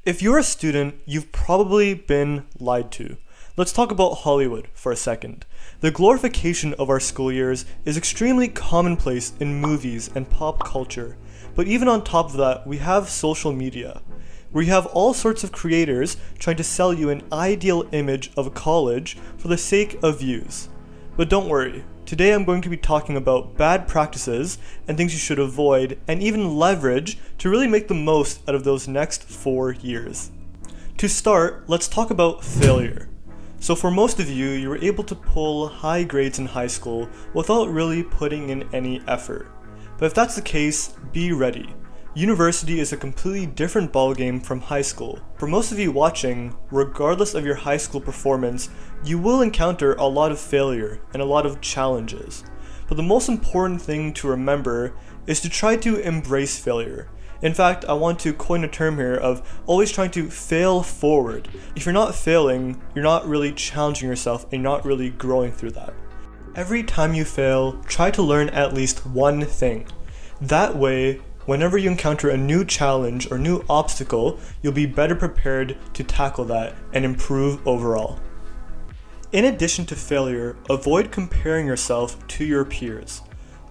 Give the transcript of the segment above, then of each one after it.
If you're a student, you've probably been lied to. Let's talk about Hollywood for a second. The glorification of our school years is extremely commonplace in movies and pop culture. But even on top of that, we have social media, where you have all sorts of creators trying to sell you an ideal image of a college for the sake of views. But don't worry, today I'm going to be talking about bad practices and things you should avoid and even leverage to really make the most out of those next 4 years. To start, let's talk about failure. So for most of you, you were able to pull high grades in high school without really putting in any effort. But if that's the case, be ready. University is a completely different ballgame from high school. For most of you watching, regardless of your high school performance, you will encounter a lot of failure and a lot of challenges. But the most important thing to remember is to try to embrace failure. In fact, I want to coin a term here of always trying to fail forward. If you're not failing, you're not really challenging yourself and you're not really growing through that. Every time you fail, try to learn at least one thing. That way, whenever you encounter a new challenge or new obstacle, you'll be better prepared to tackle that and improve overall. In addition to failure, avoid comparing yourself to your peers.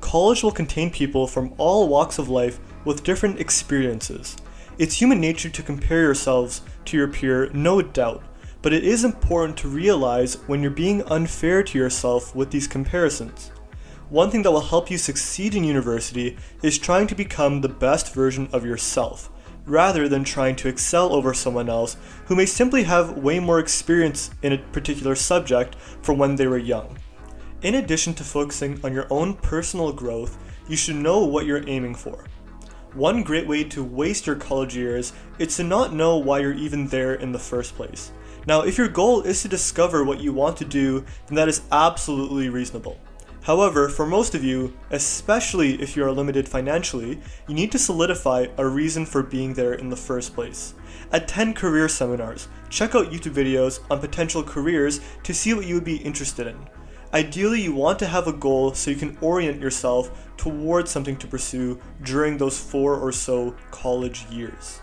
College will contain people from all walks of life with different experiences. It's human nature to compare yourselves to your peer, no doubt, but it is important to realize when you're being unfair to yourself with these comparisons. One thing that will help you succeed in university is trying to become the best version of yourself, rather than trying to excel over someone else who may simply have way more experience in a particular subject from when they were young. In addition to focusing on your own personal growth, you should know what you're aiming for. One great way to waste your college years is to not know why you're even there in the first place. Now, if your goal is to discover what you want to do, then that is absolutely reasonable. However, for most of you, especially if you are limited financially, you need to solidify a reason for being there in the first place. Attend career seminars, check out YouTube videos on potential careers to see what you would be interested in. Ideally, you want to have a goal so you can orient yourself towards something to pursue during those 4 or so college years.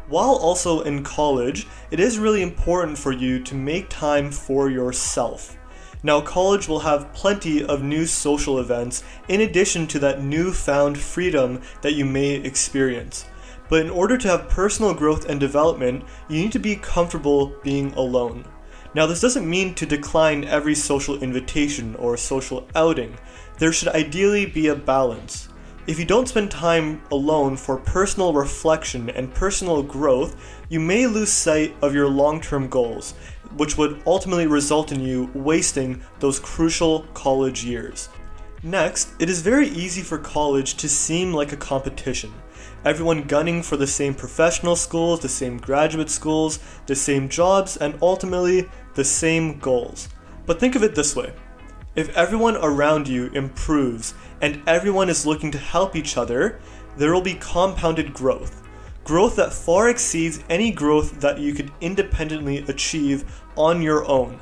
While also in college, it is really important for you to make time for yourself. Now, college will have plenty of new social events in addition to that newfound freedom that you may experience. But in order to have personal growth and development, you need to be comfortable being alone. Now, this doesn't mean to decline every social invitation or social outing. There should ideally be a balance. If you don't spend time alone for personal reflection and personal growth, you may lose sight of your long-term goals, which would ultimately result in you wasting those crucial college years. Next, it is very easy for college to seem like a competition. Everyone gunning for the same professional schools, the same graduate schools, the same jobs, and ultimately the same goals. But think of it this way. If everyone around you improves and everyone is looking to help each other, there will be compounded growth. Growth that far exceeds any growth that you could independently achieve on your own.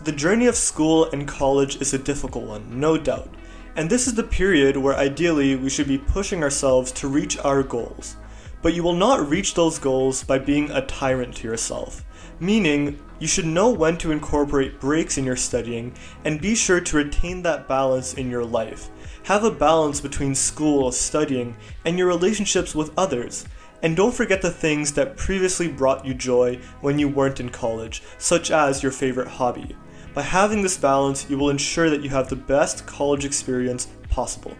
The journey of school and college is a difficult one, no doubt. And this is the period where ideally we should be pushing ourselves to reach our goals. But you will not reach those goals by being a tyrant to yourself. Meaning, you should know when to incorporate breaks in your studying and be sure to retain that balance in your life. Have a balance between school, studying, and your relationships with others. And don't forget the things that previously brought you joy when you weren't in college, such as your favorite hobby. By having this balance, you will ensure that you have the best college experience possible.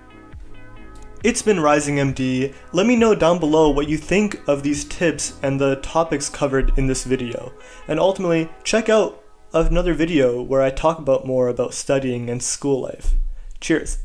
It's been Rising MD. Let me know down below what you think of these tips and the topics covered in this video. And ultimately, check out another video where I talk about more about studying and school life. Cheers!